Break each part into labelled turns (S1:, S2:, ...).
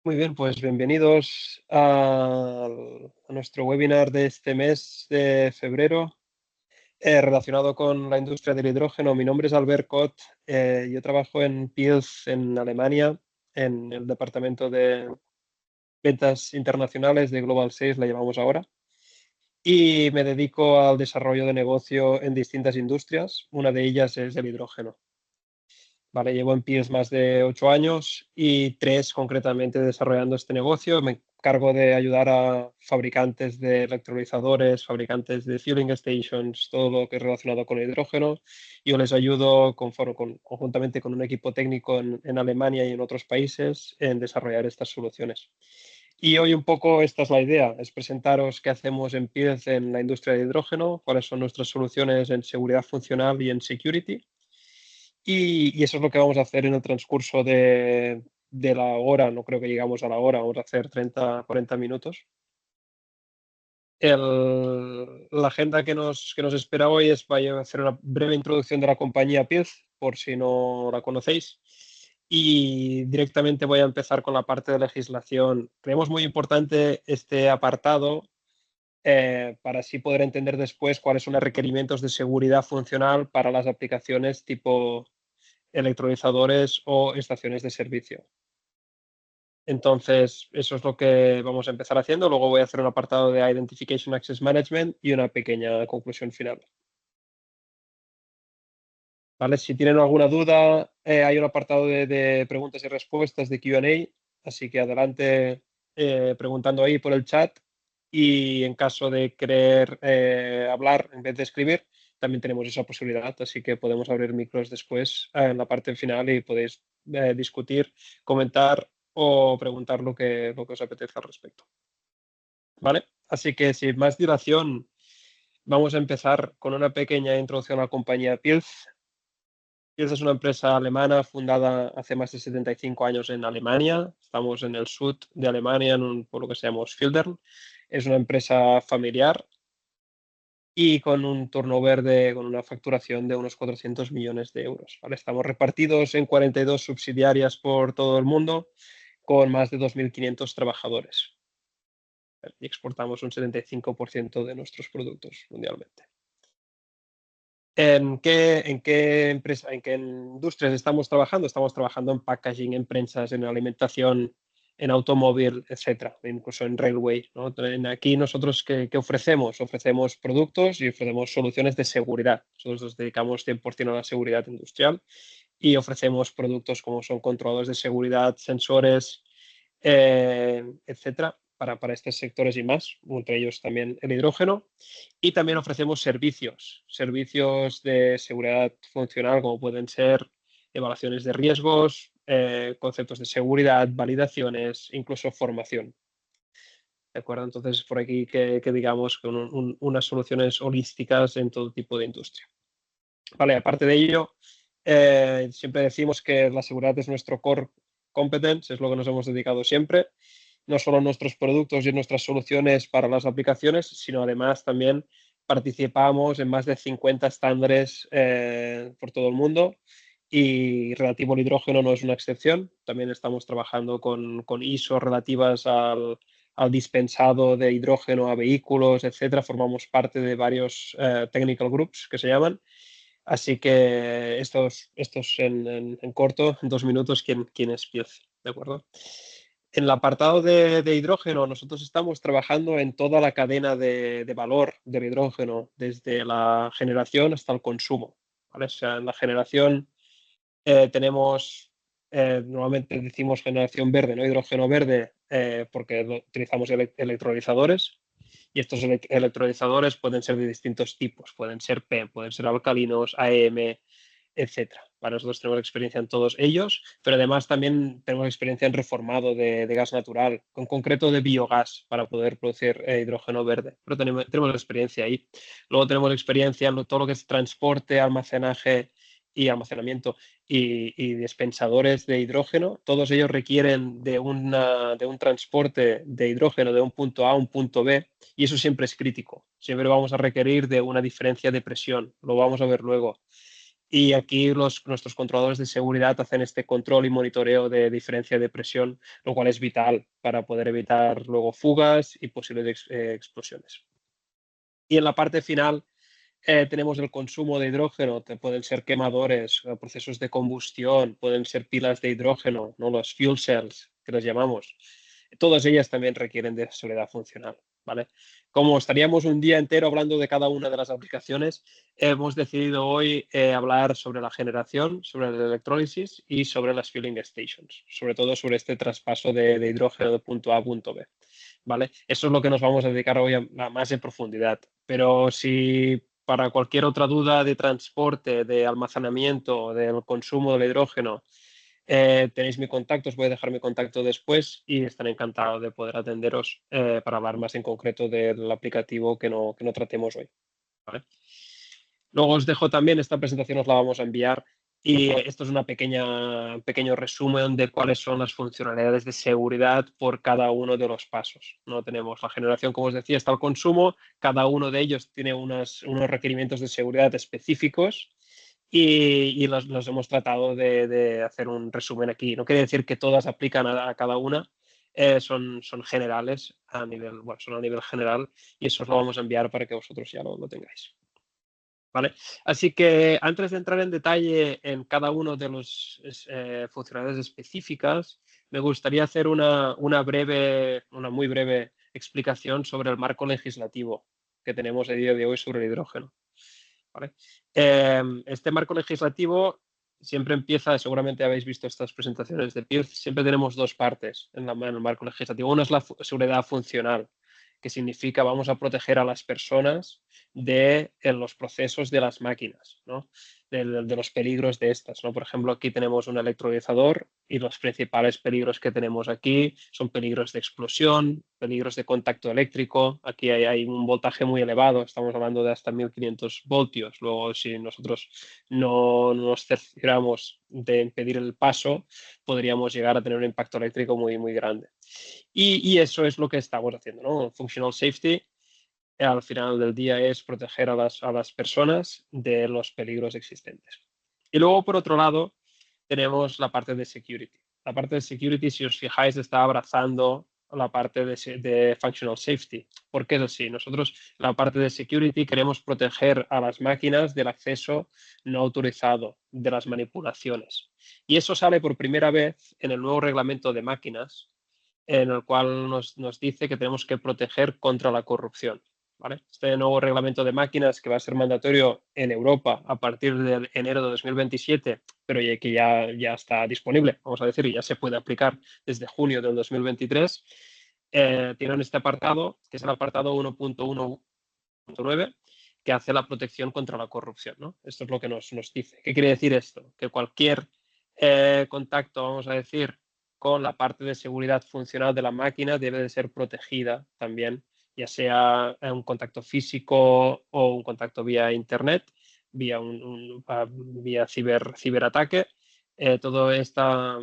S1: Muy bien, pues bienvenidos a nuestro webinar de este mes de febrero relacionado con la industria del hidrógeno. Mi nombre es Albert Kot, yo trabajo en Pils en Alemania, en el departamento de ventas internacionales de Global Sales, la llamamos ahora, y me dedico al desarrollo de negocio en distintas industrias. Una de ellas es el hidrógeno. Vale, llevo en Peers más de 8 años y 3 concretamente desarrollando este negocio. Me encargo de ayudar a fabricantes de electrolizadores, fabricantes de fueling stations, todo lo que es relacionado con el hidrógeno. Yo les ayudo conjuntamente con un equipo técnico en Alemania y en otros países en desarrollar estas soluciones. Y hoy un poco esta es la idea, es presentaros qué hacemos en Peers en la industria de hidrógeno, cuáles son nuestras soluciones en seguridad funcional y en security. Y eso es lo que vamos a hacer en el transcurso de la hora. No creo que llegamos a la hora, vamos a hacer 30, 40 minutos. La agenda que nos espera hoy es, voy a hacer una breve introducción de la compañía Pilz, por si no la conocéis, y directamente voy a empezar con la parte de legislación. Creemos muy importante este apartado para así poder entender después cuáles son los requerimientos de seguridad funcional para las aplicaciones tipo electrolizadores o estaciones de servicio. Entonces, eso es lo que vamos a empezar haciendo. Luego voy a hacer un apartado de Identification Access Management y una pequeña conclusión final. ¿Vale? Si tienen alguna duda, hay un apartado de preguntas y respuestas de Q&A, así que adelante preguntando ahí por el chat, y en caso de querer hablar en vez de escribir, también tenemos esa posibilidad, así que podemos abrir micros después en la parte final y podéis discutir, comentar o preguntar lo que os apetezca al respecto. ¿Vale? Así que sin más dilación, vamos a empezar con una pequeña introducción a la compañía Pilz. Pilz es una empresa alemana fundada hace más de 75 años en Alemania. Estamos en el sur de Alemania, en un pueblo que se llama Osfildern. Es una empresa familiar y con un turnover con una facturación de unos 400 millones de euros. ¿Vale? Estamos repartidos en 42 subsidiarias por todo el mundo con más de 2.500 trabajadores. Y exportamos un 75% de nuestros productos mundialmente. ¿En qué empresa, en qué industrias estamos trabajando? Estamos trabajando en packaging, en prensas, en alimentación, en automóvil, etcétera, incluso en railway, ¿no? Aquí nosotros, ¿qué ofrecemos? Ofrecemos productos y ofrecemos soluciones de seguridad. Nosotros nos dedicamos 100% a la seguridad industrial y ofrecemos productos como son controladores de seguridad, sensores, etcétera, para estos sectores y más, entre ellos también el hidrógeno. Y también ofrecemos servicios de seguridad funcional, como pueden ser evaluaciones de riesgos, conceptos de seguridad, validaciones, incluso formación. ¿De acuerdo? Entonces, por aquí que digamos con unas soluciones holísticas en todo tipo de industria. Vale, aparte de ello, siempre decimos que la seguridad es nuestro core competence, es lo que nos hemos dedicado siempre, no solo nuestros productos y nuestras soluciones para las aplicaciones, sino además también participamos en más de 50 estándares por todo el mundo, y relativo al hidrógeno no es una excepción. También estamos trabajando con ISO relativas al dispensado de hidrógeno a vehículos, etcétera. Formamos parte de varios technical groups que se llaman. Así que estos en corto, en 2 minutos, quién es Pilz, ¿de acuerdo? En el apartado de hidrógeno, nosotros estamos trabajando en toda la cadena de valor del hidrógeno, desde la generación hasta el consumo, ¿vale? O sea, en la generación tenemos, normalmente decimos generación verde, no hidrógeno verde, porque utilizamos electrolizadores, y estos electrolizadores pueden ser de distintos tipos, pueden ser PEM, pueden ser alcalinos, AM, etcétera. Para nosotros tenemos experiencia en todos ellos, pero además también tenemos experiencia en reformado de gas natural, con concreto de biogás, para poder producir hidrógeno verde. Pero tenemos experiencia ahí. Luego tenemos experiencia en todo lo que es transporte, almacenaje y almacenamiento y dispensadores de hidrógeno. Todos ellos requieren de un transporte de hidrógeno de un punto A a un punto B, y eso siempre es crítico. Siempre vamos a requerir de una diferencia de presión, lo vamos a ver luego. Y aquí nuestros controladores de seguridad hacen este control y monitoreo de diferencia de presión, lo cual es vital para poder evitar luego fugas y posibles explosiones. Y en la parte final tenemos el consumo de hidrógeno, pueden ser quemadores, procesos de combustión, pueden ser pilas de hidrógeno, ¿no? Los fuel cells, que las llamamos. Todas ellas también requieren de soledad funcional, ¿vale? Como estaríamos un día entero hablando de cada una de las aplicaciones, hemos decidido hoy hablar sobre la generación, sobre la electrólisis y sobre las fueling stations, sobre todo sobre este traspaso de hidrógeno de punto A a punto B, ¿vale? Eso es lo que nos vamos a dedicar hoy a más en profundidad. Pero si para cualquier otra duda de transporte, de almacenamiento, del consumo del hidrógeno, tenéis mi contacto, os voy a dejar mi contacto después y estaré encantado de poder atenderos para hablar más en concreto del aplicativo que no tratemos hoy, ¿vale? Luego os dejo también, esta presentación os la vamos a enviar y esto es un pequeño resumen de cuáles son las funcionalidades de seguridad por cada uno de los pasos. No tenemos la generación, como os decía, está el consumo, cada uno de ellos tiene unos requerimientos de seguridad específicos y los hemos tratado de hacer un resumen aquí. No quiere decir que todas aplican a cada una, son generales a nivel, bueno, son a nivel general y eso os lo vamos a enviar para que vosotros ya lo tengáis. ¿Vale? Así que antes de entrar en detalle en cada uno de los funcionalidades específicas, me gustaría hacer una muy breve explicación sobre el marco legislativo que tenemos a día de hoy sobre el hidrógeno, ¿vale? Este marco legislativo siempre empieza, seguramente habéis visto estas presentaciones de Pierce, siempre tenemos dos partes en el marco legislativo. Una es la seguridad funcional, que significa vamos a proteger a las personas de los procesos de las máquinas, ¿no? De los peligros de estas, ¿no? Por ejemplo, aquí tenemos un electrolizador y los principales peligros que tenemos aquí son peligros de explosión, peligros de contacto eléctrico. Aquí hay un voltaje muy elevado, estamos hablando de hasta 1500 voltios. Luego, si nosotros no nos cercioramos de impedir el paso, podríamos llegar a tener un impacto eléctrico muy, muy grande. Y eso es lo que estamos haciendo, ¿no? Functional safety al final del día es proteger a las personas de los peligros existentes. Y luego, por otro lado, tenemos la parte de security. La parte de security, si os fijáis, está abrazando la parte de functional safety. ¿Por qué es así? Nosotros, la parte de security, queremos proteger a las máquinas del acceso no autorizado, de las manipulaciones. Y eso sale por primera vez en el nuevo reglamento de máquinas, en el cual nos dice que tenemos que proteger contra la corrupción, ¿vale? Este nuevo reglamento de máquinas que va a ser mandatorio en Europa a partir de enero de 2027, pero que ya está disponible, vamos a decir, y ya se puede aplicar desde junio del 2023, tienen este apartado, que es el apartado 1.1.9, que hace la protección contra la corrupción, ¿no? Esto es lo que nos dice. ¿Qué quiere decir esto? Que cualquier contacto, vamos a decir, con la parte de seguridad funcional de la máquina debe de ser protegida también, ya sea un contacto físico o un contacto vía internet, vía ciberataque. Toda esta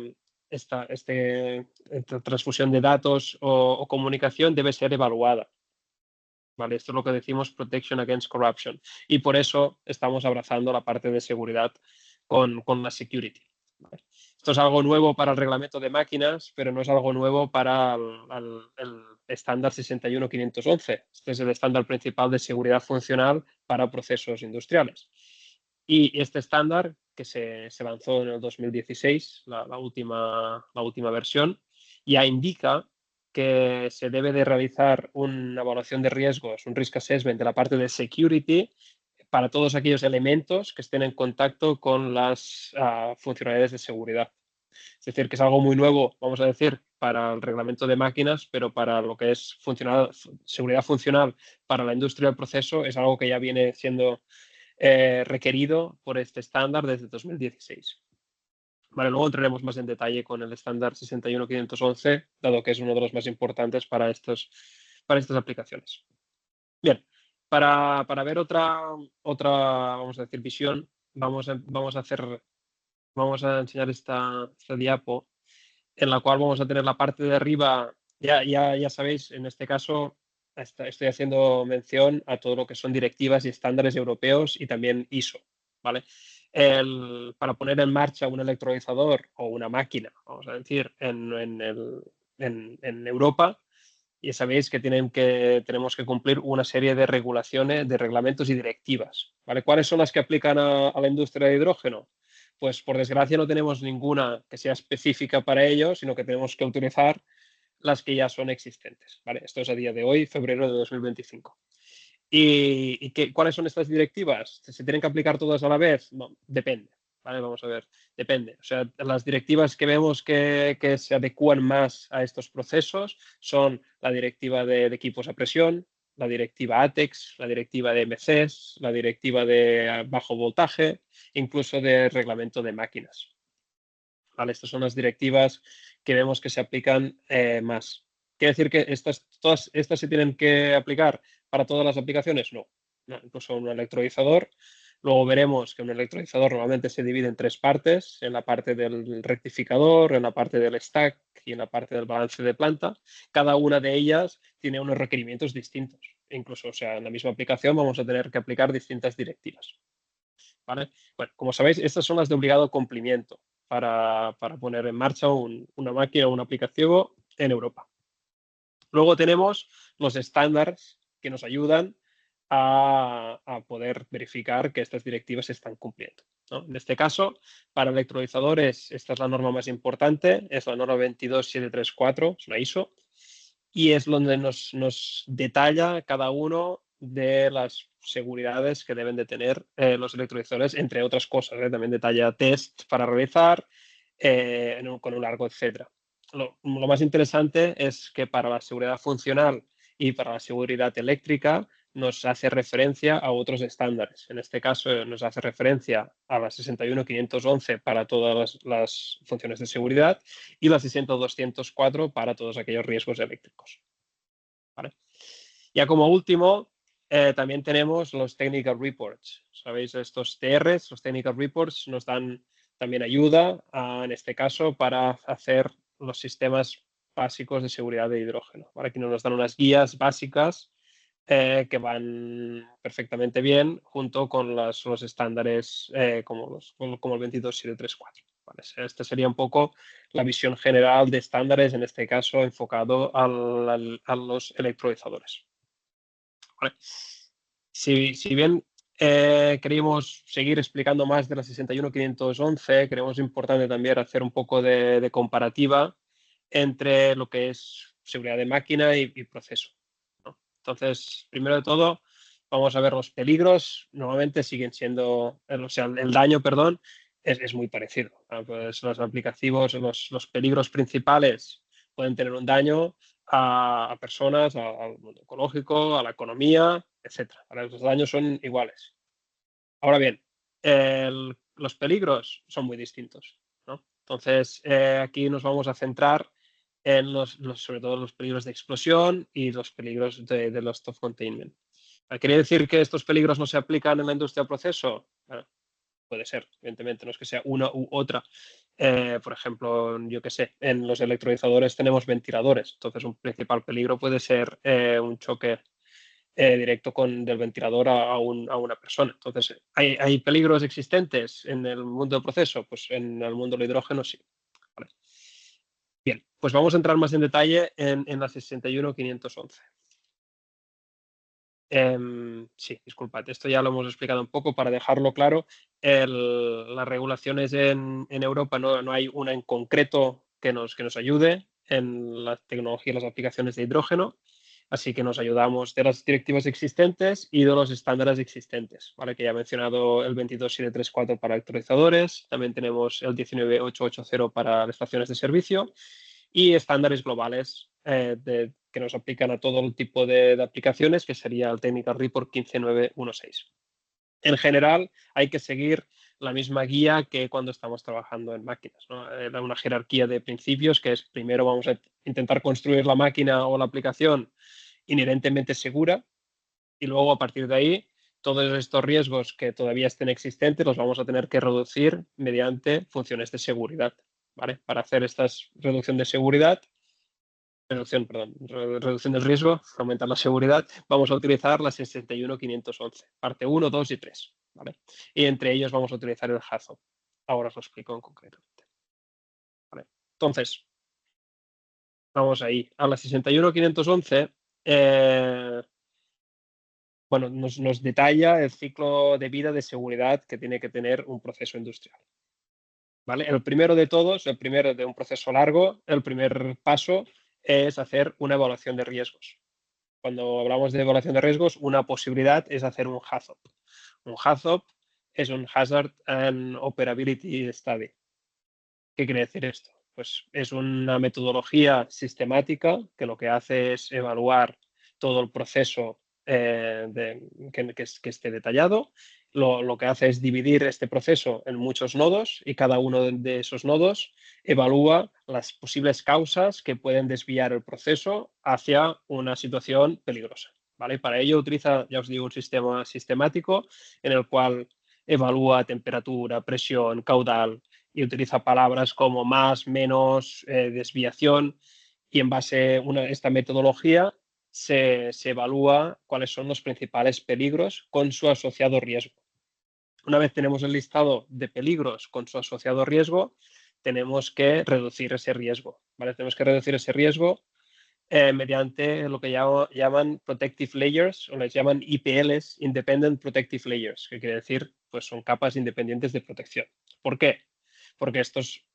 S1: transfusión de datos o comunicación debe ser evaluada. ¿Vale? Esto es lo que decimos Protection Against Corruption. Y por eso estamos abrazando la parte de seguridad con la security. ¿Vale? Esto es algo nuevo para el reglamento de máquinas, pero no es algo nuevo para el estándar 61511. Este es el estándar principal de seguridad funcional para procesos industriales. Y este estándar, que se lanzó en el 2016, la última versión, ya indica que se debe de realizar una evaluación de riesgos, un risk assessment de la parte de security para todos aquellos elementos que estén en contacto con las funcionalidades de seguridad. Es decir, que es algo muy nuevo, vamos a decir, para el reglamento de máquinas, pero para lo que es seguridad funcional para la industria del proceso es algo que ya viene siendo requerido por este estándar desde 2016. Vale, luego entraremos más en detalle con el estándar 61511, dado que es uno de los más importantes para estas aplicaciones. Bien, para ver otra, vamos a decir, visión, vamos a enseñar esta diapo en la cual vamos a tener la parte de arriba, ya sabéis, en este caso estoy haciendo mención a todo lo que son directivas y estándares europeos y también ISO, ¿vale? para poner en marcha un electrolizador o una máquina, vamos a decir, en Europa, y sabéis que tenemos que cumplir una serie de regulaciones, de reglamentos y directivas, ¿vale? ¿Cuáles son las que aplican a la industria de hidrógeno? Pues por desgracia no tenemos ninguna que sea específica para ello, sino que tenemos que utilizar las que ya son existentes, ¿vale? Esto es a día de hoy, febrero de 2025. ¿Cuáles son estas directivas? ¿Se tienen que aplicar todas a la vez? No, depende. ¿Vale? Vamos a ver, depende. O sea, las directivas que vemos que se adecúan más a estos procesos son la directiva de equipos a presión, la directiva ATEX, la directiva de MCs, la directiva de bajo voltaje, incluso de reglamento de máquinas. ¿Vale? Estas son las directivas que vemos que se aplican más. ¿Quiere decir que todas estas se tienen que aplicar para todas las aplicaciones? No. No, incluso un electrolizador. Luego veremos que un electrolizador normalmente se divide en tres partes, en la parte del rectificador, en la parte del stack y en la parte del balance de planta. Cada una de ellas tiene unos requerimientos distintos. Incluso, o sea, en la misma aplicación vamos a tener que aplicar distintas directivas. ¿Vale? Bueno, como sabéis, estas son las de obligado cumplimiento para poner en marcha una máquina o un aplicativo en Europa. Luego tenemos los estándares que nos ayudan a poder verificar que estas directivas se están cumpliendo, ¿no? En este caso, para electrolizadores, esta es la norma más importante, es la norma 22734, es una ISO, y es donde nos detalla cada uno de las seguridades que deben de tener los electrolizadores, entre otras cosas. También detalla test para realizar con un largo, etcétera. Lo más interesante es que para la seguridad funcional y para la seguridad eléctrica nos hace referencia a otros estándares. En este caso nos hace referencia a la 61511 para todas las funciones de seguridad y la 60204 para todos aquellos riesgos eléctricos. ¿Vale? Ya como último, también tenemos los Technical Reports. ¿Sabéis? Estos TRs, los Technical Reports, nos dan también ayuda, en este caso, para hacer los sistemas básicos de seguridad de hidrógeno. ¿Vale? Aquí nos dan unas guías básicas que van perfectamente bien junto con los estándares como el 22734. ¿Vale? Esta sería un poco la visión general de estándares, en este caso enfocado a los electrolizadores. ¿Vale? Si bien queríamos seguir explicando más de la 61511, creemos importante también hacer un poco de comparativa entre lo que es seguridad de máquina y proceso, ¿no? Entonces, primero de todo, vamos a ver los peligros. Normalmente siguen siendo, o sea, el daño, perdón, es muy parecido. Pues los aplicativos, los peligros principales pueden tener un daño a personas, al mundo ecológico, a la economía, etc. Los daños son iguales. Ahora bien, los peligros son muy distintos, ¿no? Entonces, aquí nos vamos a centrar en sobre todo los peligros de explosión y los peligros de los top containment. ¿Quiere decir que estos peligros no se aplican en la industria del proceso? Bueno, puede ser, evidentemente, no es que sea una u otra. Por ejemplo, yo qué sé, en los electrolizadores tenemos ventiladores, entonces un principal peligro puede ser un choque directo del ventilador a una persona. Entonces, ¿hay peligros existentes en el mundo del proceso? Pues en el mundo del hidrógeno sí. Vale. Bien, pues vamos a entrar más en detalle en la 61511. Sí, disculpad, esto ya lo hemos explicado un poco para dejarlo claro. Las regulaciones en Europa no hay una en concreto que nos ayude en la tecnología y las aplicaciones de hidrógeno, así que nos ayudamos de las directivas existentes y de los estándares existentes, ¿vale? Que ya he mencionado el 22734 para actualizadores, también tenemos el 19880 para estaciones de servicio y estándares globales que nos aplican a todo el tipo de aplicaciones, que sería el Technical Report 15916. En general, hay que seguir la misma guía que cuando estamos trabajando en máquinas, ¿no? Una jerarquía de principios que es: primero vamos a intentar construir la máquina o la aplicación inherentemente segura y luego, a partir de ahí, todos estos riesgos que todavía estén existentes los vamos a tener que reducir mediante funciones de seguridad, ¿vale? Para hacer esta reducción de seguridad, reducción del riesgo, aumentar la seguridad, vamos a utilizar la 61511, parte 1, 2 y 3. ¿vale? Y entre ellos vamos a utilizar el HAZOP. Ahora os lo explico en concretamente. ¿Vale? Entonces, vamos ahí. A la 61511, bueno, nos detalla el ciclo de vida de seguridad que tiene que tener un proceso industrial. ¿Vale? El primero de todos, el primero de un proceso largo, el primer paso es hacer una evaluación de riesgos. Cuando hablamos de evaluación de riesgos, una posibilidad es hacer un HAZOP. Un HAZOP es un Hazard and Operability Study. ¿Qué quiere decir esto? Pues es una metodología sistemática que lo que hace es evaluar todo el proceso que esté detallado. Lo que hace es dividir este proceso en muchos nodos y cada uno de esos nodos evalúa las posibles causas que pueden desviar el proceso hacia una situación peligrosa. ¿Vale? Para ello utiliza, ya os digo, un sistema sistemático en el cual evalúa temperatura, presión, caudal, y utiliza palabras como más, menos, desviación, y en base a esta metodología se evalúa cuáles son los principales peligros con su asociado riesgo. Una vez tenemos el listado de peligros con su asociado riesgo, tenemos que reducir ese riesgo. ¿Vale? Tenemos que reducir ese riesgo mediante lo que llaman protective layers, o les llaman IPLs, Independent Protective Layers, que quiere decir, pues son capas independientes de protección. ¿Por qué? Porque estos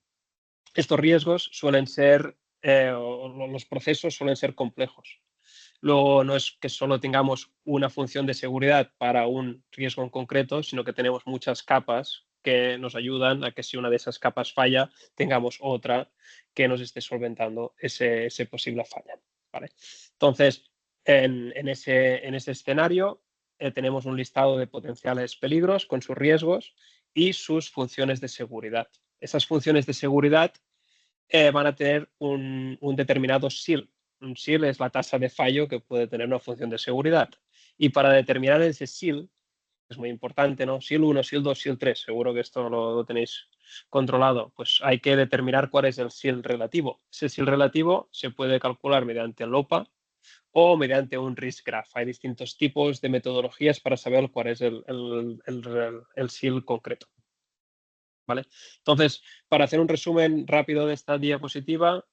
S1: riesgos suelen ser, o los procesos suelen ser complejos. Luego no es que solo tengamos una función de seguridad para un riesgo en concreto, sino que tenemos muchas capas que nos ayudan a que si una de esas capas falla, tengamos otra que nos esté solventando ese posible falla. ¿Vale? Entonces, en ese escenario tenemos un listado de potenciales peligros con sus riesgos y sus funciones de seguridad. Esas funciones de seguridad van a tener un determinado SIL. Un SIL es la tasa de fallo que puede tener una función de seguridad. Y para determinar ese SIL, es muy importante, ¿no? SIL 1, SIL 2, SIL 3, seguro que esto lo tenéis controlado. Pues hay que determinar cuál es el SIL relativo. Ese SIL relativo se puede calcular mediante el LOPA o mediante un risk graph. Hay distintos tipos de metodologías para saber cuál es el SIL concreto. ¿Vale? Entonces, para hacer un resumen rápido de esta diapositiva,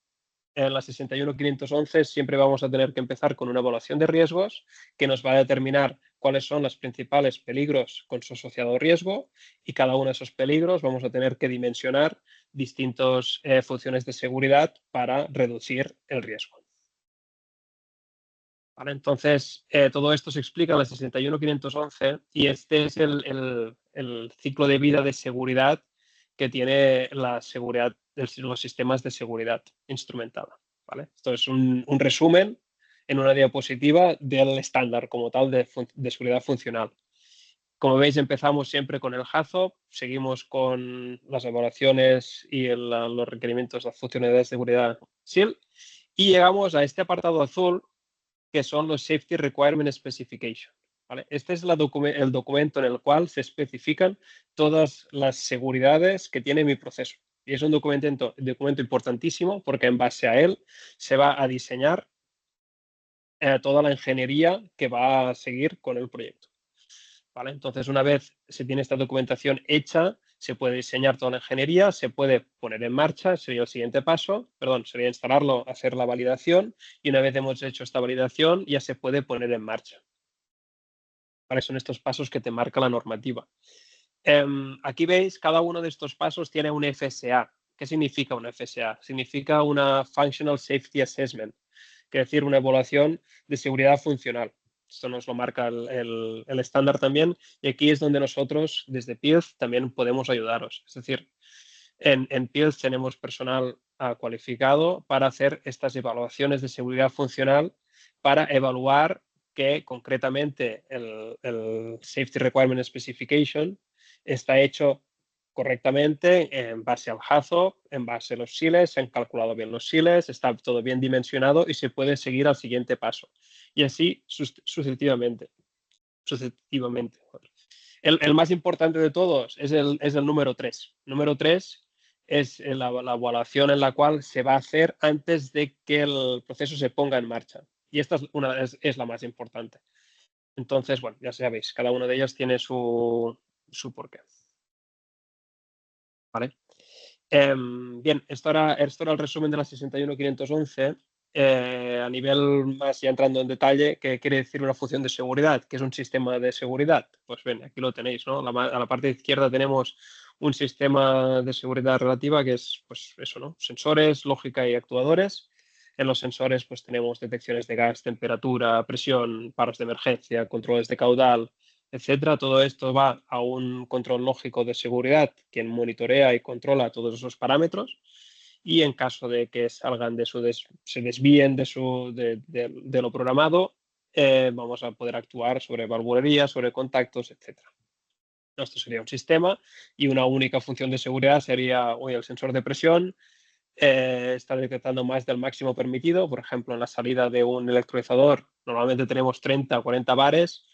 S1: en la 61511 siempre vamos a tener que empezar con una evaluación de riesgos que nos va a determinar cuáles son los principales peligros con su asociado riesgo, y cada uno de esos peligros vamos a tener que dimensionar distintas funciones de seguridad para reducir el riesgo. ¿Vale? Entonces, todo esto se explica en la 61511 y este es el ciclo de vida de seguridad que tiene la seguridad de los sistemas de seguridad instrumentada. ¿Vale? Esto es un resumen en una diapositiva del estándar como tal de seguridad funcional. Como veis, empezamos siempre con el HAZOP, seguimos con las evaluaciones y los requerimientos, las funcionalidades de seguridad SIL, y llegamos a este apartado azul, que son los Safety Requirement Specification. ¿Vale? Este es el documento en el cual se especifican todas las seguridades que tiene mi proceso. Y es un documento importantísimo porque en base a él se va a diseñar toda la ingeniería que va a seguir con el proyecto. ¿Vale? Entonces, una vez se tiene esta documentación hecha, se puede diseñar toda la ingeniería, se puede poner en marcha, sería el siguiente paso, sería instalarlo, hacer la validación, y una vez hemos hecho esta validación ya se puede poner en marcha. ¿Vale? Son estos pasos que te marca la normativa. Aquí veis, cada uno de estos pasos tiene un FSA. ¿Qué significa un FSA? Significa una Functional Safety Assessment, que es decir, una evaluación de seguridad funcional. Esto nos lo marca el estándar también, y aquí es donde nosotros, desde PILF, también podemos ayudaros. Es decir, en PILF tenemos personal cualificado para hacer estas evaluaciones de seguridad funcional, para evaluar que concretamente el Safety Requirement Specification está hecho correctamente en base al HAZOP, en base a los SILES, se han calculado bien los SILES, está todo bien dimensionado y se puede seguir al siguiente paso. Y así sucesivamente. El más importante de todos es el número 3. Número 3 es la evaluación en la cual se va a hacer antes de que el proceso se ponga en marcha. Y esta es la más importante. Entonces, bueno, ya sabéis, cada uno de ellos tiene su su porqué. ¿Vale? Bien, esto era el resumen de la 61511. A nivel más, ya entrando en detalle, ¿qué quiere decir una función de seguridad? ¿Qué es un sistema de seguridad? Pues bien, aquí lo tenéis, ¿no? A la parte izquierda tenemos un sistema de seguridad relativa que es, pues eso, ¿no? Sensores, lógica y actuadores. En los sensores, pues tenemos detecciones de gas, temperatura, presión, paros de emergencia, controles de caudal, etcétera. Todo esto va a un control lógico de seguridad, quien monitorea y controla todos esos parámetros. Y en caso de que salgan se desvíen de lo programado, vamos a poder actuar sobre valvulería, sobre contactos, etcétera. Esto sería un sistema y una única función de seguridad sería hoy el sensor de presión. Está detectando más del máximo permitido. Por ejemplo, en la salida de un electrolizador normalmente tenemos 30 o 40 bares,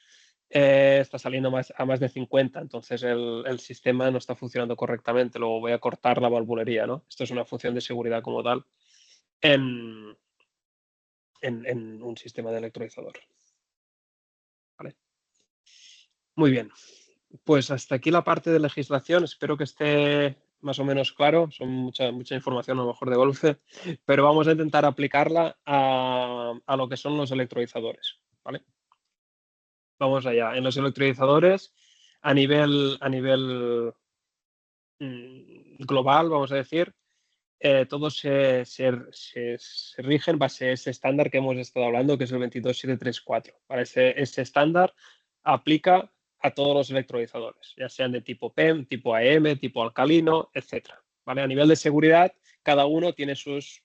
S1: está saliendo a más de 50, entonces el sistema no está funcionando correctamente. Luego voy a cortar la valvulería, ¿no? Esto es una función de seguridad como tal en, en un sistema de electrolizador. ¿Vale? Muy bien, pues hasta aquí la parte de legislación. Espero que esté más o menos claro. Son mucha información a lo mejor de golpe, pero vamos a intentar aplicarla a lo que son los electrolizadores. ¿Vale? Vamos allá. En los electrolizadores, a nivel global, vamos a decir, todos se rigen base a ese estándar que hemos estado hablando, que es el 22734. ¿Vale? Ese estándar aplica a todos los electrolizadores, ya sean de tipo PEM, tipo AM, tipo alcalino, etcétera. ¿Vale? A nivel de seguridad, cada uno tiene sus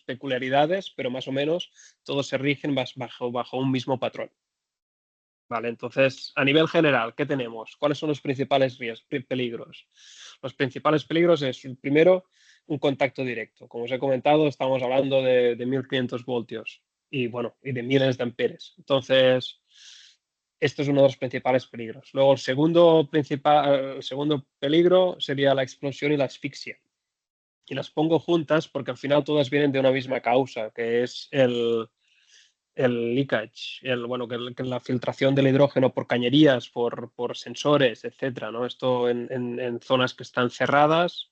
S1: peculiaridades, pero más o menos todos se rigen bajo un mismo patrón. Vale, entonces, a nivel general, ¿qué tenemos? ¿Cuáles son los principales peligros? Los principales peligros es, primero, un contacto directo. Como os he comentado, estamos hablando de 1500 voltios y, bueno, y de miles de amperes. Entonces, esto es uno de los principales peligros. Luego, el segundo peligro sería la explosión y la asfixia. Y las pongo juntas porque al final todas vienen de una misma causa, que es el leakage, bueno, que la filtración del hidrógeno por cañerías, por sensores, etcétera, ¿no? Esto en zonas que están cerradas,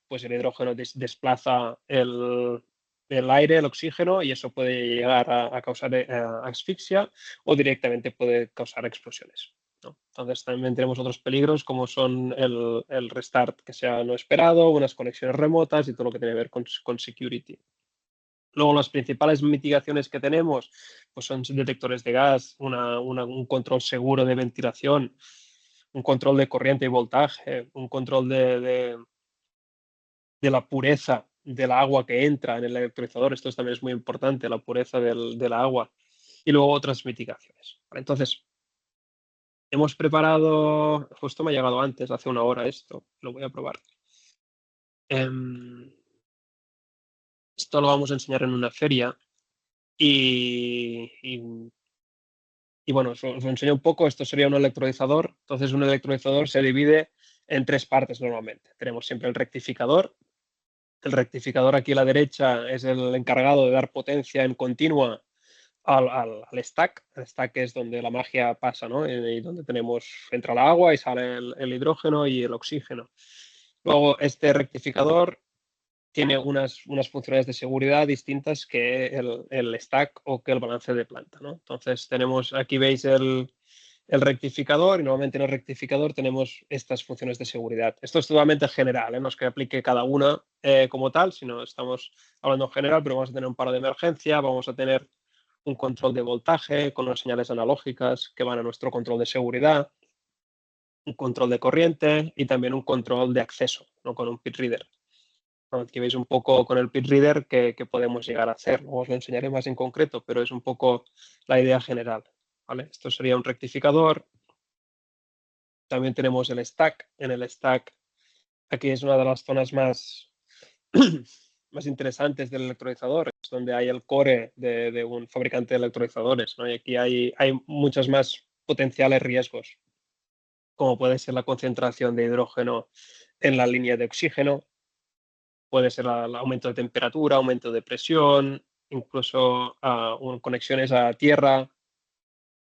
S1: pues el hidrógeno desplaza el aire, el oxígeno, y eso puede llegar a causar asfixia o directamente puede causar explosiones, ¿no? Entonces también tenemos otros peligros como son el restart que sea no esperado, unas conexiones remotas y todo lo que tiene que ver con security. Luego, las principales mitigaciones que tenemos pues son detectores de gas, un control seguro de ventilación, un control de corriente y voltaje, un control de la pureza del agua que entra en el electrolizador. Esto también es muy importante, la pureza del agua. Y luego otras mitigaciones. Entonces, hemos preparado, justo me ha llegado antes, hace una hora esto, lo voy a probar. Esto lo vamos a enseñar en una feria y bueno, os lo enseño un poco. Esto sería un electrolizador. Entonces, un electrolizador se divide en tres partes normalmente. Tenemos siempre el rectificador. El rectificador aquí a la derecha es el encargado de dar potencia en continua al stack. El stack es donde la magia pasa, ¿no? Y donde entra el agua y sale el hidrógeno y el oxígeno. Luego, este rectificador tiene unas funcionalidades de seguridad distintas que el stack o que el balance de planta, ¿no? Entonces aquí veis el rectificador y normalmente en el rectificador tenemos estas funciones de seguridad. Esto es totalmente general, ¿eh? No es que aplique cada una como tal, sino estamos hablando en general, pero vamos a tener un paro de emergencia, vamos a tener un control de voltaje con unas señales analógicas que van a nuestro control de seguridad, un control de corriente y también un control de acceso, ¿no? Con un pit reader. Aquí veis un poco con el pit reader que podemos llegar a hacer. Luego os lo enseñaré más en concreto, pero es un poco la idea general. ¿Vale? Esto sería un rectificador. También tenemos el stack. En el stack, aquí es una de las zonas más interesantes del electrolizador, es donde hay el core de un fabricante de electrolizadores, ¿no? Y aquí hay muchos más potenciales riesgos, como puede ser la concentración de hidrógeno en la línea de oxígeno. Puede ser el aumento de temperatura, aumento de presión, incluso conexiones a tierra,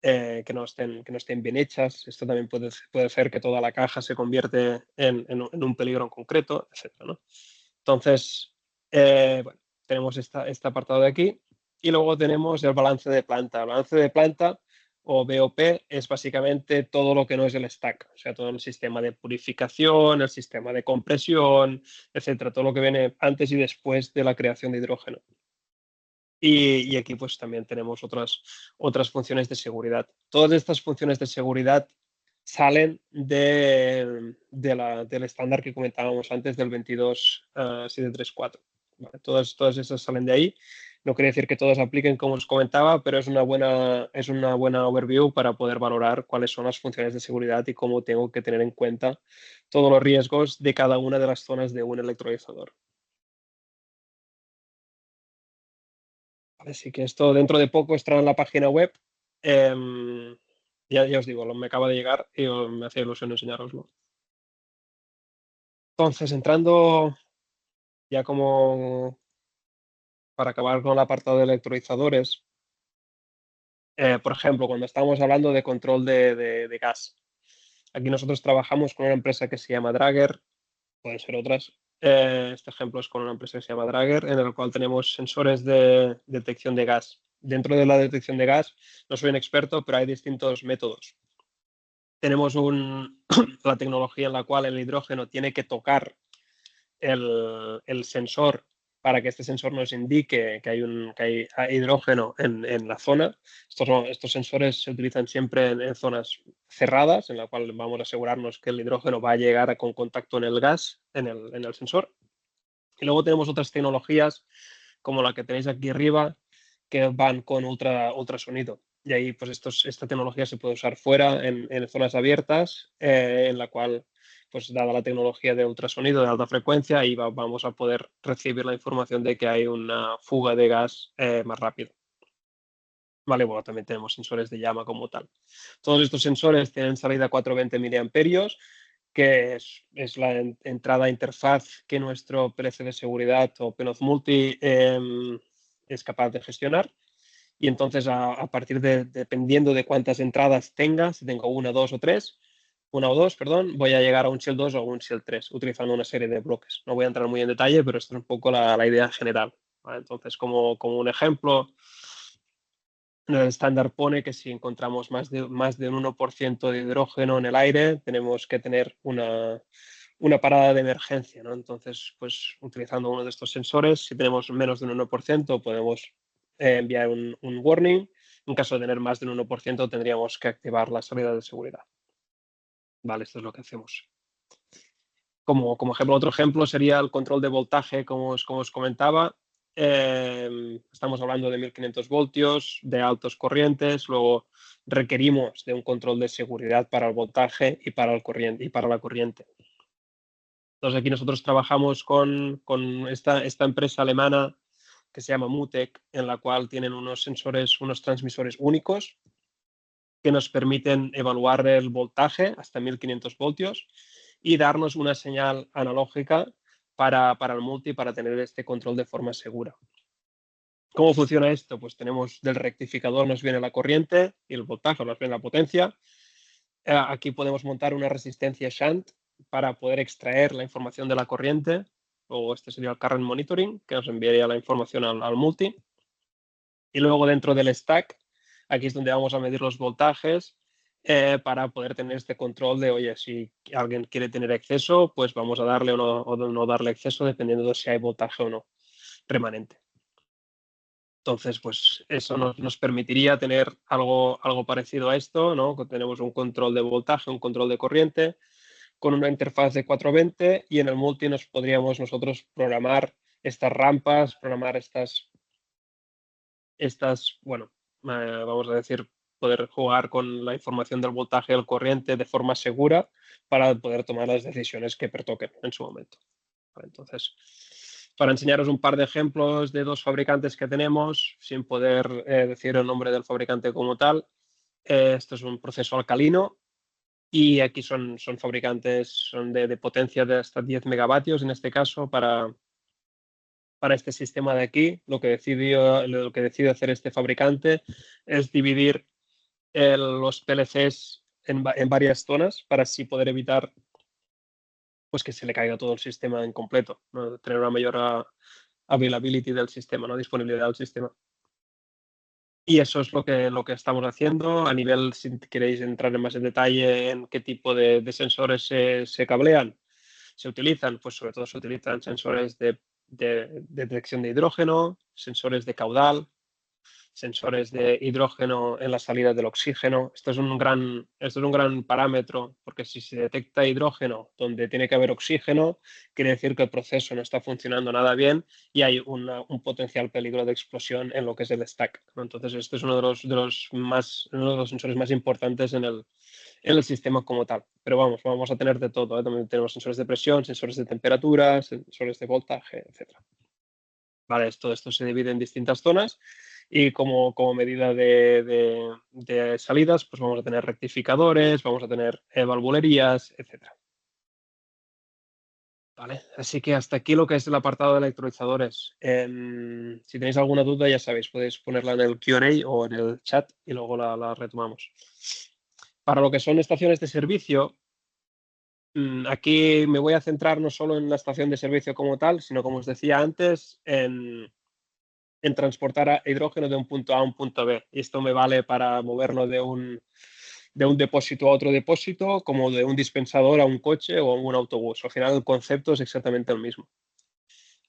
S1: que no estén bien hechas. Esto también puede hacer que toda la caja se convierte en un peligro en concreto, etcétera, ¿no? Entonces, bueno, tenemos este apartado de aquí y luego tenemos el balance de planta. El balance de planta o BOP es básicamente todo lo que no es el stack, o sea, todo el sistema de purificación, el sistema de compresión, etcétera, todo lo que viene antes y después de la creación de hidrógeno. Y aquí pues también tenemos otras funciones de seguridad. Todas estas funciones de seguridad salen del estándar que comentábamos antes del 22734. ¿Vale? Todas esas salen de ahí. No quiere decir que todas apliquen como os comentaba, pero es una buena overview para poder valorar cuáles son las funciones de seguridad y cómo tengo que tener en cuenta todos los riesgos de cada una de las zonas de un electrolizador. Así que esto dentro de poco estará en la página web. Ya os digo, me acaba de llegar y me hacía ilusión enseñároslo. Entonces, entrando ya como para acabar con el apartado de electrolizadores, por ejemplo, cuando estamos hablando de control de gas, aquí nosotros trabajamos con una empresa que se llama Drager, pueden ser otras. Este ejemplo es con una empresa que se llama Drager, en el cual tenemos sensores de detección de gas. Dentro de la detección de gas, no soy un experto, pero hay distintos métodos. Tenemos la tecnología en la cual el hidrógeno tiene que tocar el sensor para que este sensor nos indique que hay hidrógeno en la zona. Estos sensores se utilizan siempre en zonas cerradas, en la cual vamos a asegurarnos que el hidrógeno va a llegar con contacto en el gas, en el sensor. Y luego tenemos otras tecnologías, como la que tenéis aquí arriba, que van con ultrasonido. Y ahí, pues esta tecnología se puede usar fuera, en zonas abiertas, en la cual, pues dada la tecnología de ultrasonido de alta frecuencia, ahí vamos a poder recibir la información de que hay una fuga de gas más rápido. Vale, bueno, también tenemos sensores de llama como tal. Todos estos sensores tienen salida 420 miliamperios, que es la entrada interfaz que nuestro PLC de seguridad o PNOD Multi es capaz de gestionar. Y entonces, a partir dependiendo de cuántas entradas tenga, si tengo una o dos, perdón, voy a llegar a un Shell 2 o un Shell 3 utilizando una serie de bloques. No voy a entrar muy en detalle, pero esto es un poco la idea general. ¿Vale? Entonces, como un ejemplo, el estándar pone que si encontramos más de un 1% de hidrógeno en el aire, tenemos que tener una parada de emergencia, ¿no? Entonces, pues utilizando uno de estos sensores, si tenemos menos de un 1%, podemos enviar un warning. En caso de tener más de un 1%, tendríamos que activar la salida de seguridad. Vale, esto es lo que hacemos. Como ejemplo, otro ejemplo sería el control de voltaje, como os comentaba. Estamos hablando de 1500 voltios, de altos corrientes, luego requerimos de un control de seguridad para el voltaje y para la corriente. Entonces aquí nosotros trabajamos con esta empresa alemana que se llama Mutec, en la cual tienen unos sensores, unos transmisores únicos que nos permiten evaluar el voltaje hasta 1500 voltios y darnos una señal analógica para el multi para tener este control de forma segura. ¿Cómo funciona esto? Pues tenemos del rectificador nos viene la corriente y el voltaje nos viene la potencia. Aquí podemos montar una resistencia shunt para poder extraer la información de la corriente, o este sería el current monitoring, que nos enviaría la información al multi. Y luego dentro del stack, aquí es donde vamos a medir los voltajes para poder tener este control de, oye, si alguien quiere tener acceso, pues vamos a darle o no darle acceso dependiendo de si hay voltaje o no remanente. Entonces, pues eso nos permitiría tener algo parecido a esto, ¿no? Tenemos un control de voltaje, un control de corriente con una interfaz de 420 y en el multi nos podríamos nosotros programar estas rampas, programar bueno, vamos a decir, poder jugar con la información del voltaje y el corriente de forma segura para poder tomar las decisiones que pertoquen en su momento. Entonces, para enseñaros un par de ejemplos de dos fabricantes que tenemos, sin poder decir el nombre del fabricante como tal, esto es un proceso alcalino y aquí son fabricantes, son de potencia de hasta 10 megavatios en este caso para este sistema de aquí. Lo que decide hacer este fabricante es dividir los PLCs en varias zonas para así poder evitar pues que se le caiga todo el sistema en completo, ¿no? Tener una mayor availability del sistema, ¿no? Disponibilidad del sistema. Y eso es lo que estamos haciendo. A nivel, si queréis entrar en más en detalle en qué tipo de sensores se cablean, se utilizan, pues sobre todo se utilizan sensores de detección de hidrógeno, sensores de caudal, sensores de hidrógeno en la salida del oxígeno. Esto es un gran parámetro, porque si se detecta hidrógeno donde tiene que haber oxígeno, quiere decir que el proceso no está funcionando nada bien y hay un potencial peligro de explosión en lo que es el stack, ¿no? Entonces, este es uno de los sensores más importantes en el sistema como tal. Pero vamos a tener de todo, ¿eh? También tenemos sensores de presión, sensores de temperatura, sensores de voltaje, etcétera. Vale, esto se divide en distintas zonas y como medida de salidas, pues vamos a tener rectificadores, vamos a tener valvulerías, etcétera. Vale, así que hasta aquí lo que es el apartado de electrolizadores. Si tenéis alguna duda, ya sabéis, podéis ponerla en el Q&A o en el chat y luego la retomamos. Para lo que son estaciones de servicio, aquí me voy a centrar no solo en la estación de servicio como tal, sino como os decía antes, en transportar hidrógeno de un punto A a un punto B. Y esto me vale para moverlo de un depósito a otro depósito, como de un dispensador a un coche o a un autobús. Al final el concepto es exactamente el mismo.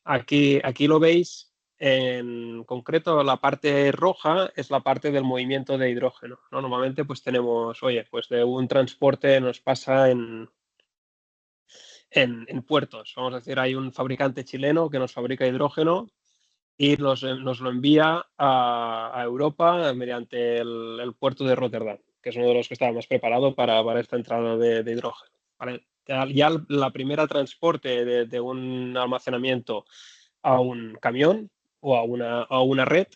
S1: Aquí lo veis, en concreto la parte roja es la parte del movimiento de hidrógeno, ¿no? Normalmente pues tenemos, oye, pues de un transporte nos pasa en puertos. Vamos a decir, hay un fabricante chileno que nos fabrica hidrógeno y nos lo envía a Europa mediante el puerto de Rotterdam, que es uno de los que estaba más preparado para esta entrada de hidrógeno. ¿Vale? Ya la primera transporte de un almacenamiento a un camión o a una red,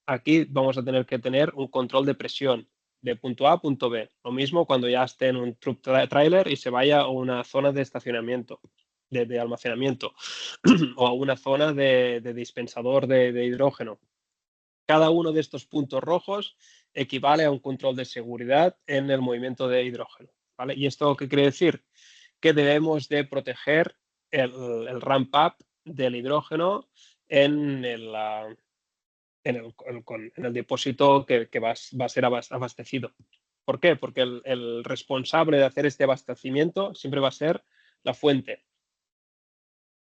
S1: aquí vamos a tener que tener un control de presión de punto A a punto B. Lo mismo cuando ya esté en un truck trailer y se vaya a una zona de estacionamiento, de almacenamiento o a una zona de dispensador de hidrógeno. Cada uno de estos puntos rojos equivale a un control de seguridad en el movimiento de hidrógeno, ¿vale? ¿Y esto qué quiere decir? Que debemos de proteger el ramp up del hidrógeno en el depósito que va a ser abastecido. ¿Por qué? Porque el responsable de hacer este abastecimiento siempre va a ser la fuente.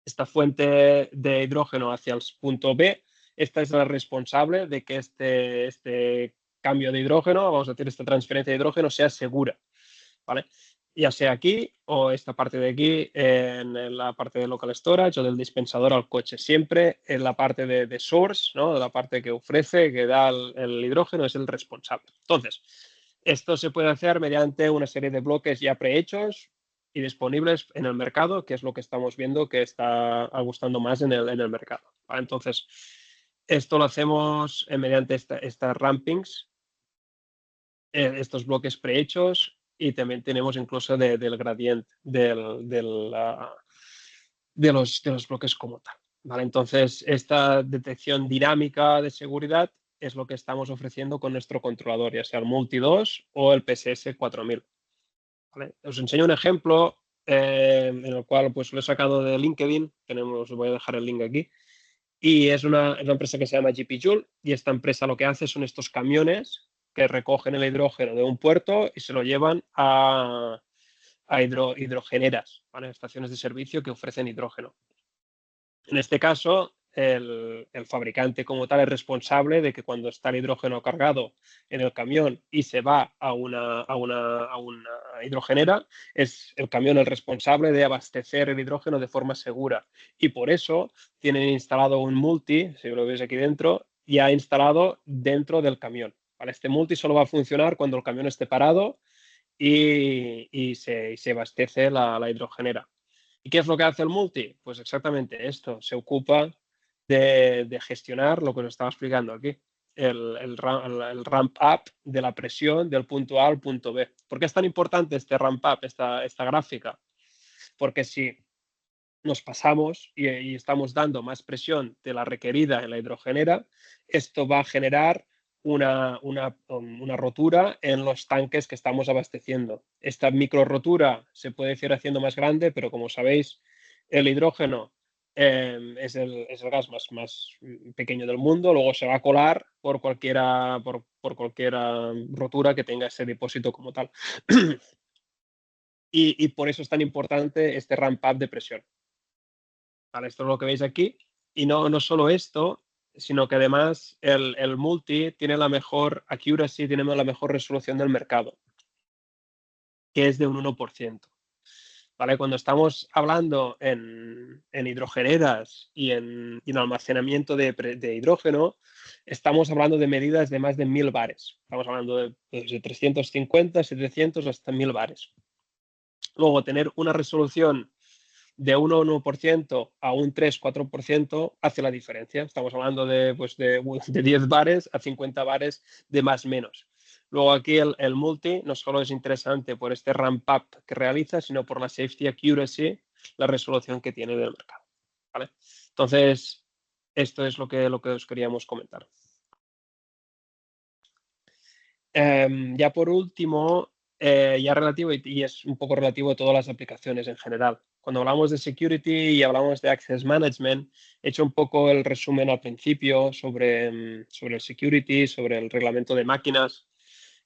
S1: Esta fuente de hidrógeno hacia el punto B, esta es la responsable de que este cambio de hidrógeno, vamos a decir, esta transferencia de hidrógeno sea segura, ¿vale? Ya sea aquí o esta parte de aquí, en la parte de local storage o del dispensador al coche. Siempre en la parte de source, ¿no? De la parte que ofrece, que da el hidrógeno, es el responsable. Entonces, esto se puede hacer mediante una serie de bloques ya prehechos y disponibles en el mercado, que es lo que estamos viendo que está gustando más en el mercado, ¿vale? Entonces, esto lo hacemos mediante estas rampings, estos bloques prehechos, y también tenemos incluso del gradiente de los bloques como tal, ¿vale? Entonces, esta detección dinámica de seguridad es lo que estamos ofreciendo con nuestro controlador, ya sea el Multi2 o el PSS 4000. ¿Vale? Os enseño un ejemplo en el cual pues lo he sacado de LinkedIn. Os voy a dejar el link aquí. Y es una empresa que se llama GP Joule, y esta empresa lo que hace son estos camiones que recogen el hidrógeno de un puerto y se lo llevan a hidrogeneras, ¿vale? Estaciones de servicio que ofrecen hidrógeno. En este caso, el fabricante como tal es responsable de que cuando está el hidrógeno cargado en el camión y se va a una hidrogenera, es el camión el responsable de abastecer el hidrógeno de forma segura. Y por eso tienen instalado un multi, si lo veis aquí dentro, ya instalado dentro del camión, ¿vale? Este multi solo va a funcionar cuando el camión esté parado y se abastece la hidrogenera. ¿Y qué es lo que hace el multi? Pues exactamente esto, se ocupa de gestionar lo que os estaba explicando aquí, el ramp up de la presión del punto A al punto B. ¿Por qué es tan importante este ramp up, esta gráfica? Porque si nos pasamos y estamos dando más presión de la requerida en la hidrogenera, esto va a generar una rotura en los tanques que estamos abasteciendo. Esta micro rotura se puede ir haciendo más grande, pero como sabéis, el hidrógeno es el gas más pequeño del mundo, luego se va a colar por cualquier rotura que tenga ese depósito como tal. Y por eso es tan importante este ramp up de presión. ¿Vale? Esto es lo que veis aquí. Y no solo esto, sino que además el multi tiene la mejor accuracy, tiene la mejor resolución del mercado, que es de un 1%. ¿Vale? Cuando estamos hablando en hidrogeneras y en almacenamiento de hidrógeno, estamos hablando de medidas de más de 1000 bares. Estamos hablando de desde 350, 700 hasta 1000 bares. Luego, tener una resolución de 1% a un 3-4% hace la diferencia. Estamos hablando de 10 bares a 50 bares de más menos. Luego aquí el multi no solo es interesante por este ramp up que realiza, sino por la safety accuracy, la resolución que tiene del mercado. ¿Vale? Entonces, esto es lo que os queríamos comentar. Ya por último, ya relativo, y es un poco relativo a todas las aplicaciones en general. Cuando hablamos de security y hablamos de access management, he hecho un poco el resumen al principio sobre el security, sobre el reglamento de máquinas,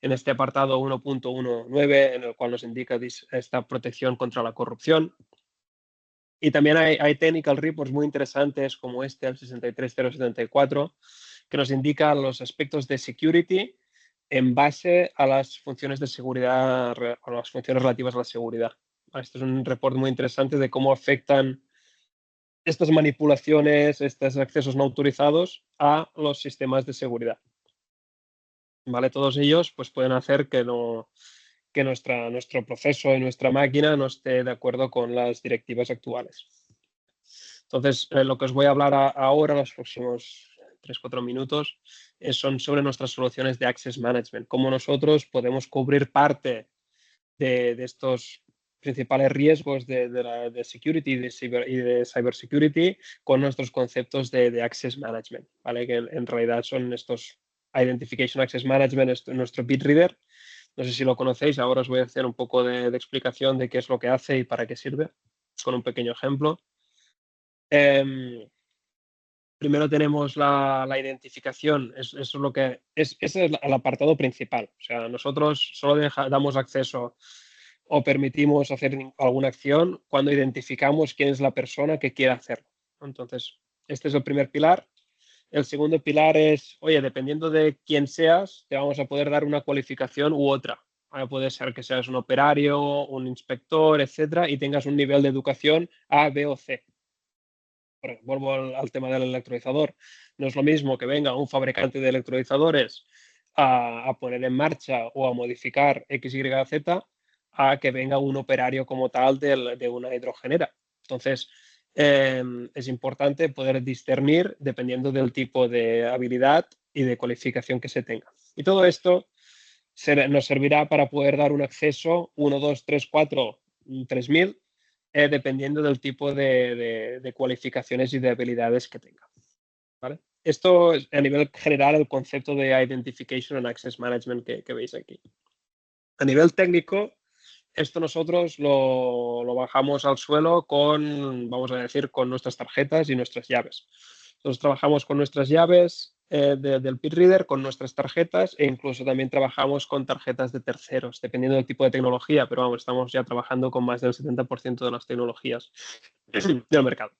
S1: en este apartado 1.19, en el cual nos indica esta protección contra la corrupción. Y también hay technical reports muy interesantes como este, el 63074, que nos indica los aspectos de security en base a las funciones de seguridad, a las funciones relativas a la seguridad. Este es un report muy interesante de cómo afectan estas manipulaciones, estos accesos no autorizados a los sistemas de seguridad. ¿Vale? Todos ellos pues, pueden hacer que nuestro proceso y nuestra máquina no esté de acuerdo con las directivas actuales. Entonces, lo que os voy a hablar ahora, los próximos 3-4 minutos, son sobre nuestras soluciones de Access Management, cómo nosotros podemos cubrir parte de estos principales riesgos de security y de cybersecurity con nuestros conceptos de Access Management, ¿vale? Que en realidad son estos Identification Access Management, nuestro BitReader. No sé si lo conocéis, ahora os voy a hacer un poco de explicación de qué es lo que hace y para qué sirve, con un pequeño ejemplo. Primero tenemos la identificación, eso es lo que es el apartado principal. O sea, nosotros solo damos acceso o permitimos hacer alguna acción cuando identificamos quién es la persona que quiere hacerlo. Entonces, este es el primer pilar. El segundo pilar es, oye, dependiendo de quién seas, te vamos a poder dar una cualificación u otra. Puede ser que seas un operario, un inspector, etcétera, y tengas un nivel de educación A, B o C. Vuelvo al tema del electrolizador. No es lo mismo que venga un fabricante de electrolizadores a poner en marcha o a modificar X, Y, Z a que venga un operario como tal de una hidrogenera. Entonces, es importante poder discernir dependiendo del tipo de habilidad y de cualificación que se tenga. Y todo esto nos servirá para poder dar un acceso 1, 2, 3, 4, 3000 dependiendo del tipo de cualificaciones y de habilidades que tenga. ¿Vale? Esto es a nivel general el concepto de Identification and Access Management que veis aquí. A nivel técnico, esto nosotros lo bajamos al suelo con, vamos a decir, con nuestras tarjetas y nuestras llaves. Nosotros trabajamos con nuestras llaves del BitReader, con nuestras tarjetas e incluso también trabajamos con tarjetas de terceros, dependiendo del tipo de tecnología, pero vamos, estamos ya trabajando con más del 70% de las tecnologías del mercado.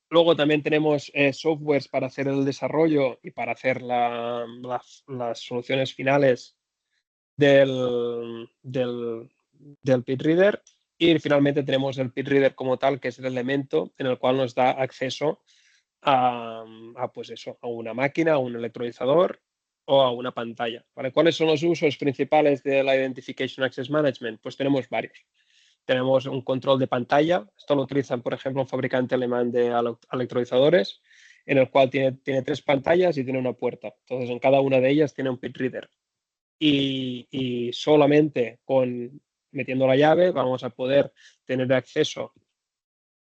S1: Luego también tenemos softwares para hacer el desarrollo y para hacer las soluciones finales del BitReader. Y finalmente tenemos el BitReader como tal, que es el elemento en el cual nos da acceso pues eso, a una máquina, a un electrolizador o a una pantalla. ¿Vale? ¿Cuáles son los usos principales de la Identification Access Management? Pues tenemos varios. Tenemos un control de pantalla. Esto lo utilizan, por ejemplo, un fabricante alemán de electrolizadores, en el cual tiene 3 pantallas y tiene una puerta. Entonces, en cada una de ellas tiene un BitReader. Y solamente metiendo la llave vamos a poder tener acceso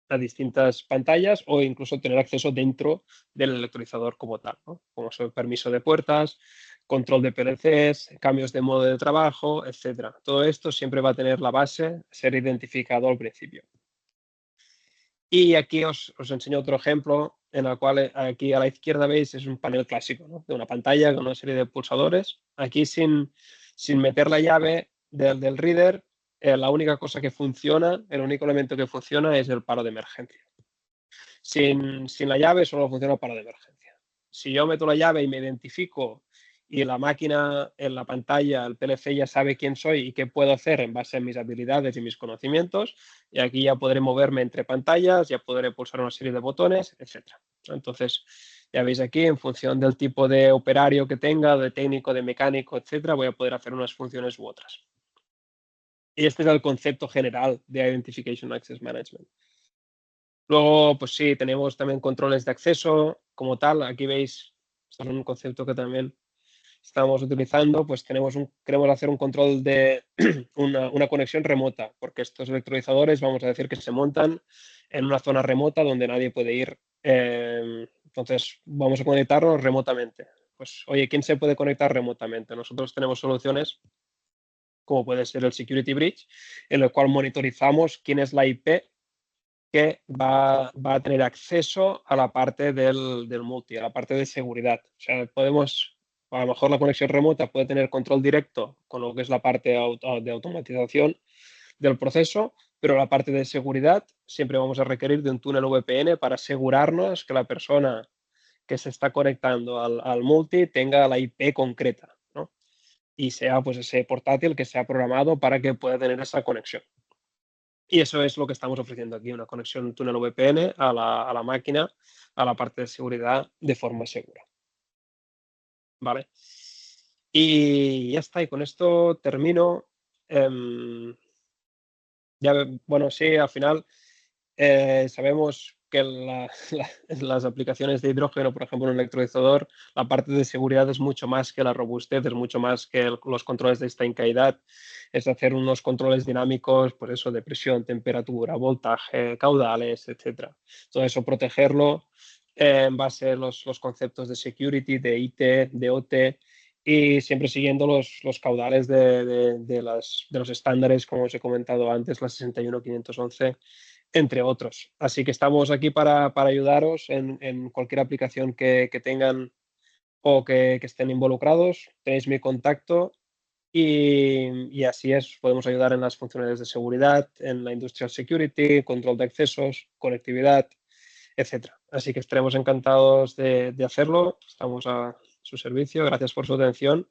S1: a distintas pantallas o incluso tener acceso dentro del electrolizador como tal, ¿no? Como son permiso de puertas, control de PLCs, cambios de modo de trabajo, etcétera. Todo esto siempre va a tener la base ser identificado al principio. Y aquí os enseño otro ejemplo en el cual aquí a la izquierda veis es un panel clásico, ¿no? De una pantalla con una serie de pulsadores. Aquí sin meter la llave del reader, la única cosa que funciona, el único elemento que funciona es el paro de emergencia. Sin la llave solo funciona el paro de emergencia. Si yo meto la llave y me identifico y la máquina en la pantalla, el PLC ya sabe quién soy y qué puedo hacer en base a mis habilidades y mis conocimientos, y aquí ya podré moverme entre pantallas, ya podré pulsar una serie de botones, etc. Entonces, ya veis aquí, en función del tipo de operario que tenga, de técnico, de mecánico, etc., voy a poder hacer unas funciones u otras. Y este es el concepto general de Identification Access Management. Luego, pues sí, tenemos también controles de acceso como tal. Aquí veis, es un concepto que también estamos utilizando, pues queremos hacer un control de una conexión remota, porque estos electrolizadores vamos a decir que se montan en una zona remota donde nadie puede ir. Entonces, vamos a conectarnos remotamente. Pues, oye, ¿quién se puede conectar remotamente? Nosotros tenemos soluciones como puede ser el Security Bridge, en el cual monitorizamos quién es la IP que va a tener acceso a la parte del multi, a la parte de seguridad. O sea, a lo mejor la conexión remota puede tener control directo con lo que es la parte de automatización del proceso, pero la parte de seguridad siempre vamos a requerir de un túnel VPN para asegurarnos que la persona que se está conectando al multi tenga la IP concreta, ¿no? Y sea pues ese portátil que sea programado para que pueda tener esa conexión. Y eso es lo que estamos ofreciendo aquí, una conexión túnel VPN a la máquina, a la parte de seguridad de forma segura. ¿Vale? Y ya está, y con esto termino. Bueno, sí, al final sabemos que las aplicaciones de hidrógeno, por ejemplo, en un electrolizador, la parte de seguridad es mucho más que la robustez, es mucho más que los controles de estanqueidad, es hacer unos controles dinámicos, por eso, de presión, temperatura, voltaje, caudales, etcétera. Todo eso protegerlo en base a los conceptos de security, de IT, de OT, y siempre siguiendo los caudales de los estándares, como os he comentado antes, la 61511, entre otros. Así que estamos aquí para ayudaros en cualquier aplicación que tengan o que estén involucrados. Tenéis mi contacto y así es, podemos ayudar en las funciones de seguridad, en la industrial security, control de accesos, conectividad, etcétera. Así que estaremos encantados de hacerlo. Estamos a su servicio. Gracias por su atención